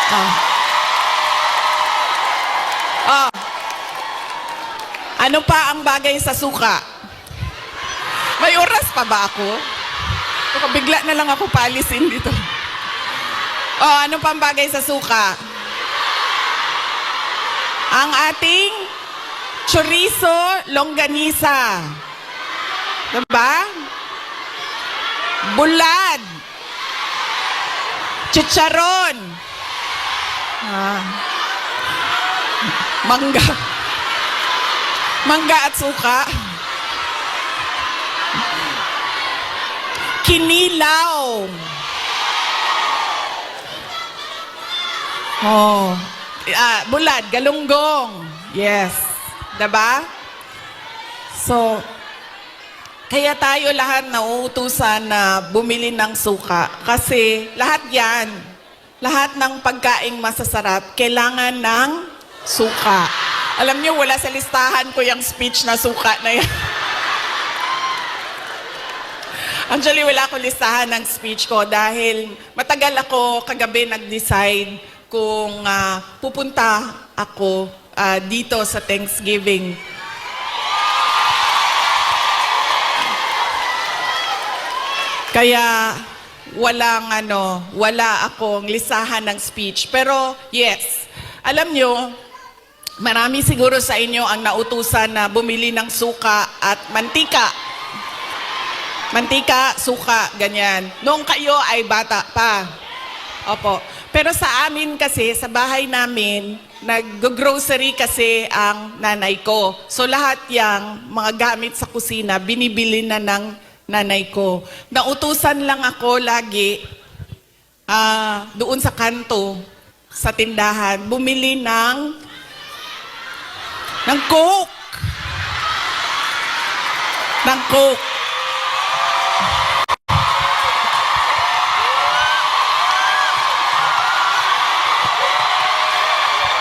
Ah. Ah. Ano pa ang bagay sa suka? May oras pa ba ako? Baka bigla na lang ako paalisin dito. Oh, ano pa ang bagay sa suka? Ang ating chorizo longganisa. Diba? Bulad. Chicharon. Mangga. Mangga at suka. Kinilaw. Oh. Bulad, galunggong. Yes. Diba? So, kaya tayo lahat nauutusan na bumili ng suka. Kasi lahat yan, lahat ng pagkaing masasarap, kailangan ng suka. Alam niyo, wala sa listahan ko yung speech na suka na yan. Actually, wala akong listahan ng speech ko dahil matagal ako kagabi nag-decide kung pupunta ako dito sa Thanksgiving. Kaya wala akong listahan ng speech. Pero yes, alam nyo, marami siguro sa inyo ang nautusan na bumili ng suka at mantika. Mantika, suka, ganyan. Noong kayo ay bata pa. Opo. Pero sa amin kasi, sa bahay namin, nag-grocery kasi ang nanay ko. So lahat yang mga gamit sa kusina, binibili na ng nanay ko. Nautusan lang ako lagi doon sa kanto, sa tindahan, bumili ng Coke. Ng Coke.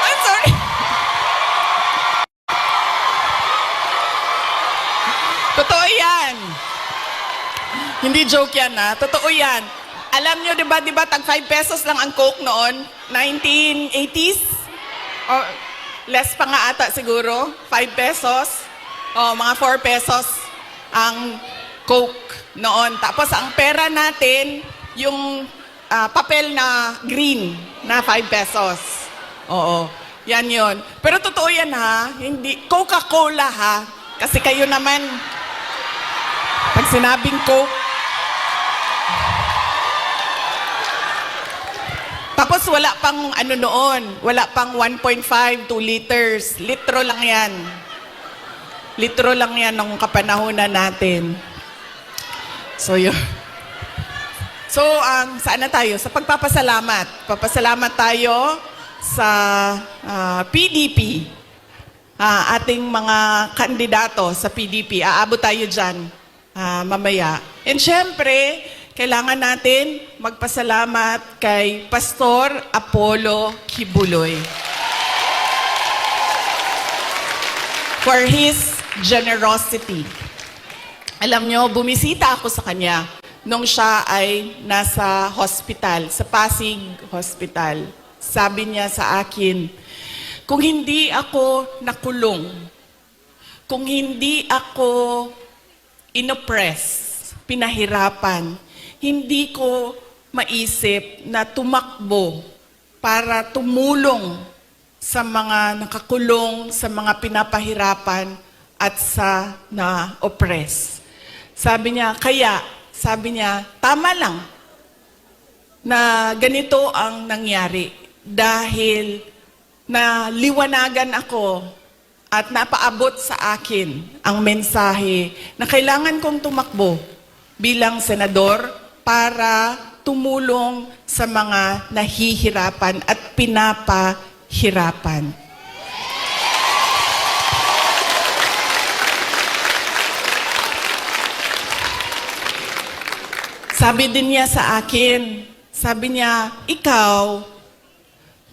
I'm sorry. Totoo yan. Hindi joke yan totoo yan. Alam nyo, di ba, tag 5 pesos lang ang Coke noon? 1980s? Or less pa nga ata siguro? 5 pesos? O, mga 4 pesos ang Coke noon. Tapos ang pera natin, yung papel na green na 5 pesos. Oo, yan yon. Pero totoo yan hindi, Coca-Cola Kasi kayo naman, pag sinabing Coke, tapos wala pang noon, wala pang 1.5, 2 liters. Litro lang yan. Litro lang yan nung kapanahonan natin. So yun. So, saan na tayo? Sa pagpapasalamat. Papasalamat tayo sa PDP. Ating mga kandidato sa PDP. Aabot tayo dyan mamaya. And syempre, kailangan natin magpasalamat kay Pastor Apollo Kibuloy for his generosity. Alam nyo, bumisita ako sa kanya nung siya ay nasa hospital, sa Pasig Hospital. Sabi niya sa akin, kung hindi ako nakulong, kung hindi ako inoppress, pinahirapan, hindi ko maisip na tumakbo para tumulong sa mga nakakulong, sa mga pinapahirapan at sa na-oppress. Sabi niya, tama lang na ganito ang nangyari dahil naliwanagan ako at napaabot sa akin ang mensahe na kailangan kong tumakbo bilang senador para tumulong sa mga nahihirapan at pinapahirapan. Sabi din niya sa akin, sabi niya, ikaw,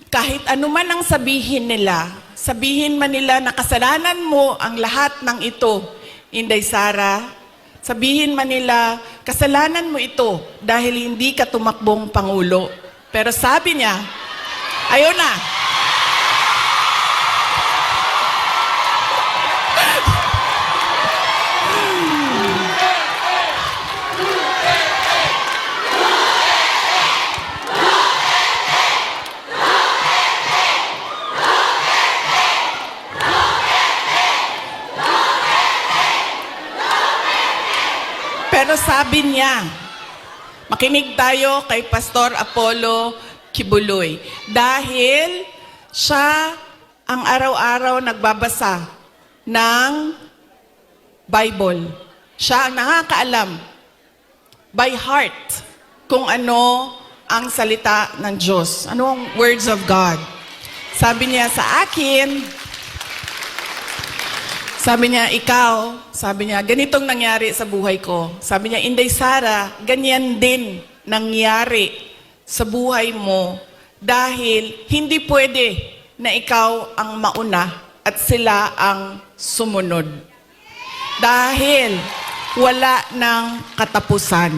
kahit ano man ang sabihin man nila na kasalanan mo ang lahat ng ito, Inday Sara, sabihin man nila, kasalanan mo ito dahil hindi ka tumakbong Pangulo. Pero sabi niya, Ayaw na. Pero sabi niya, makinig tayo kay Pastor Apollo Kibuloy. Dahil siya ang araw-araw nagbabasa ng Bible. Siya ang nakakaalam by heart kung ano ang salita ng Diyos. Anong words of God. Sabi niya sa akin, sabi niya, ganitong nangyari sa buhay ko. Sabi niya, Inday Sara, ganyan din nangyari sa buhay mo dahil hindi pwede na ikaw ang mauna at sila ang sumunod. Dahil wala ng katapusan.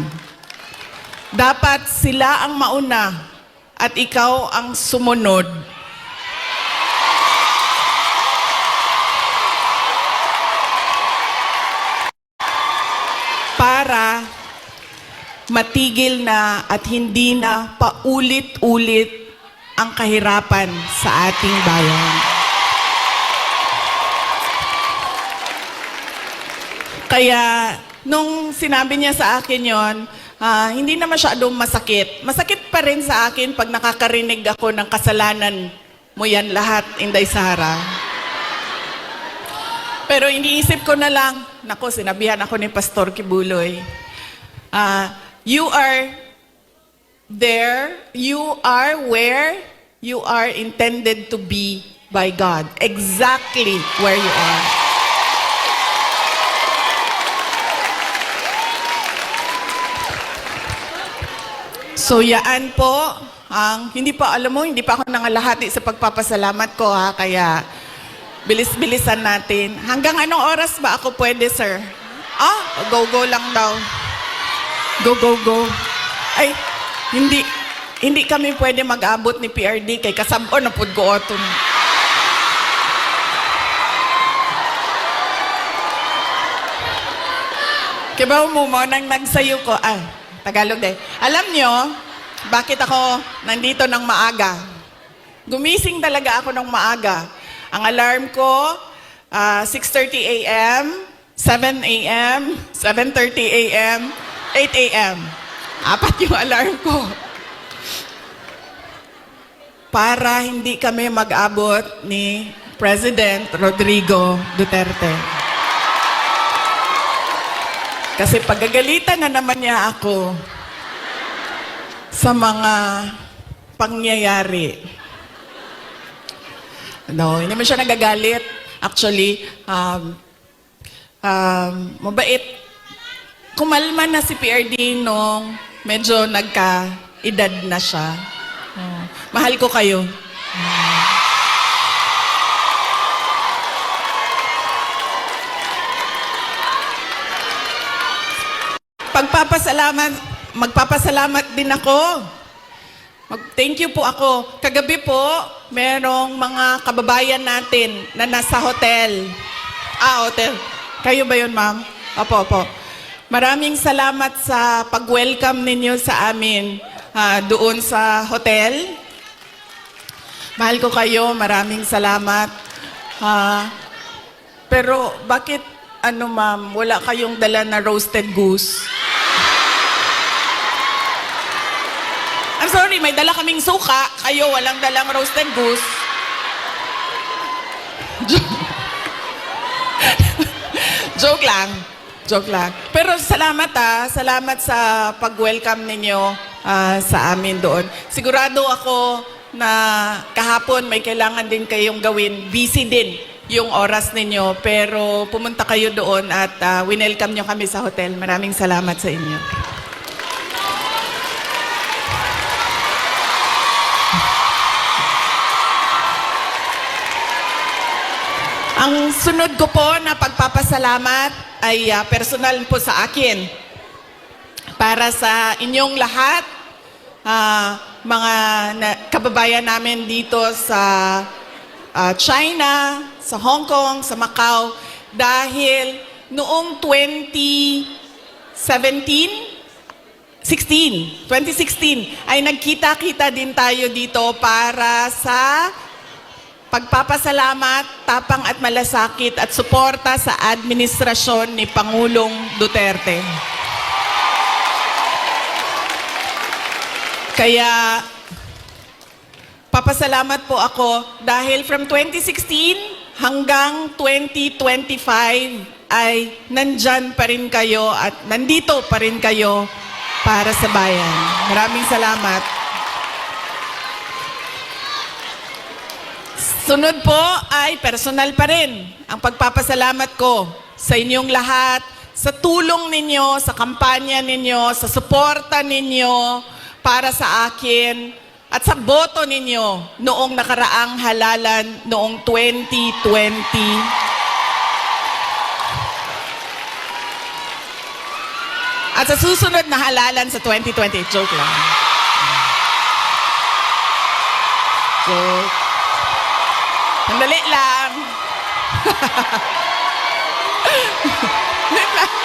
Dapat sila ang mauna at ikaw ang sumunod. Para matigil na at hindi na paulit-ulit ang kahirapan sa ating bayan. Kaya, nung sinabi niya sa akin yon, hindi na masyadong masakit. Masakit pa rin sa akin pag nakakarinig ako ng kasalanan mo yan lahat, Inday Sara. Pero iniisip ko na lang, nako, sinabihan ako ni Pastor Kibuloy, you are there, you are where you are intended to be by God. Exactly where you are. So yaan po, hindi pa ako nangalahati sa pagpapasalamat ko kaya bilis-bilisan natin. Hanggang anong oras ba ako pwede, sir? Go lang daw. Go. Ay, hindi kami pwede mag-abot ni PRD kay kasabon na pud ko oton. Kibaw mo nang nagsayo ko. Tagalog din. Alam nyo, bakit ako nandito ng maaga? Gumising talaga ako ng maaga. Ang alarm ko, 6:30 a.m., 7 a.m., 7:30 a.m., 8 a.m. 4 yung alarm ko. Para hindi kami mag-abot ni President Rodrigo Duterte. Kasi pagagalitan na naman niya ako sa mga pangyayari. No, hindi naman siya nagagalit. Actually, mabait. Kumalma na si PRD nung medyo nagka-edad na siya. Mahal ko kayo. Magpapasalamat din ako. Thank you po ako. Kagabi po, merong mga kababayan natin na nasa hotel. Hotel. Kayo ba yun, ma'am? Opo. Maraming salamat sa pag-welcome ninyo sa amin doon sa hotel. Mahal ko kayo. Maraming salamat. Pero bakit, ma'am, wala kayong dala na roasted goose? I'm sorry, may dala kaming suka. Kayo, walang dalang roasted goose. Joke lang. Pero salamat Salamat sa pag-welcome ninyo sa amin doon. Sigurado ako na kahapon may kailangan din kayong gawin. Busy din yung oras ninyo. Pero pumunta kayo doon at winelcome nyo kami sa hotel. Maraming salamat sa inyo. Ang sunod ko po na pagpapasalamat ay personal po sa akin. Para sa inyong lahat, mga kababayan namin dito sa China, sa Hong Kong, sa Macau, dahil noong 2016 ay nagkita-kita din tayo dito para sa pagpapasalamat, tapang at malasakit at suporta sa administrasyon ni Pangulong Duterte. Kaya papasalamat po ako dahil from 2016 hanggang 2025 ay nandyan pa rin kayo at nandito pa rin kayo para sa bayan. Maraming salamat. Sunod po ay personal pa rin ang pagpapasalamat ko sa inyong lahat, sa tulong ninyo, sa kampanya ninyo, sa suporta ninyo para sa akin at sa boto ninyo noong nakaraang halalan noong 2020. At sa susunod na halalan sa 2020, joke lang. Joke. Sandali lang. Sandali lang.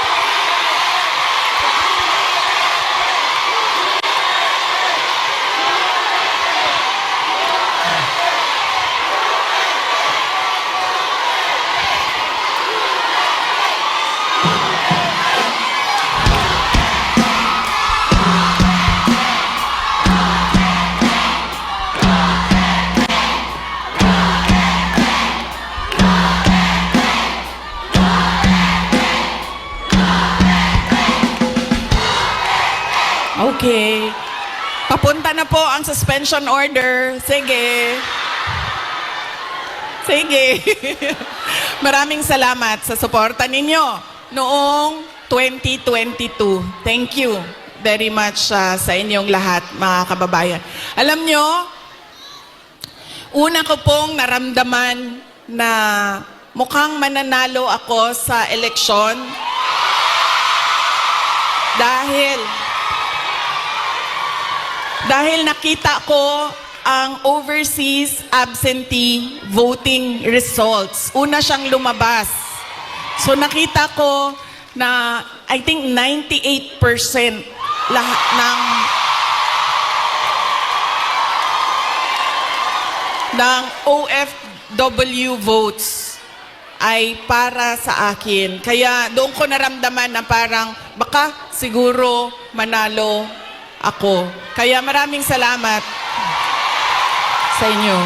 Okay. Papunta na po ang suspension order. Sige. Sige. Maraming salamat sa suporta ninyo noong 2022. Thank you very much sa inyong lahat, mga kababayan. Alam nyo, una ko pong naramdaman na mukhang mananalo ako sa eleksyon dahil nakita ko ang overseas absentee voting results. Una siyang lumabas. So nakita ko na I think 98% lahat ng OFW votes ay para sa akin. Kaya doon ko naramdaman na parang baka siguro manalo ako. Kaya maraming salamat sa inyo.